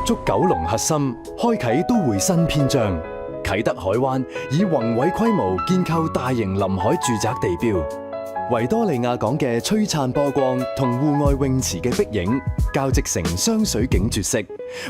足九龍核心，開啟都會新篇章。啟德海灣以宏偉規模建構大型臨海住宅地標。維多利亞港嘅璀璨波光同戶外泳池嘅壁影，交織成雙水景絕色，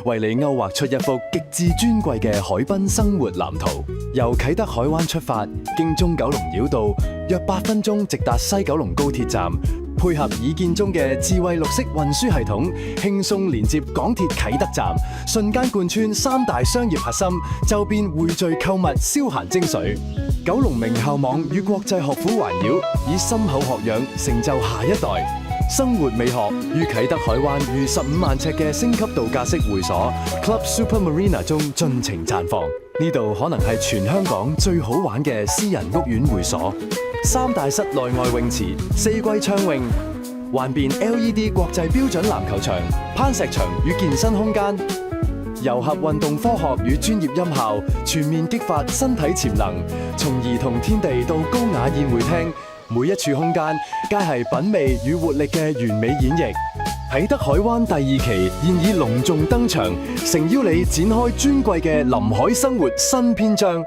為你勾畫出一幅極致尊貴嘅海濱生活藍圖。由啟德海灣出發，經中九龍繞道，約8分鐘直達西九龍高鐵站。配合已建中嘅智慧綠色運輸系統，輕鬆連接港鐵啟德站，瞬間貫穿3大商業核心，周邊匯聚購物消閒精髓。九龍名校網與國際學府環繞，以深厚學養成就下一代。生活美學於啟德海灣逾15萬尺嘅星級度假式會所 Club Super Marina 中盡情綻放。呢度可能係全香港最好玩嘅私人屋苑會所。3大室內外泳池，4季暢泳，環變 LED 國際標準籃球場、攀石場與健身空間，糅合運動科學與專業音效，全面激發身體潛能。從兒童天地到高雅宴會廳，每一處空間皆係品味與活力嘅完美演繹。啟德海灣第2期現已隆重登場，誠邀你展開尊貴嘅臨海生活新篇章。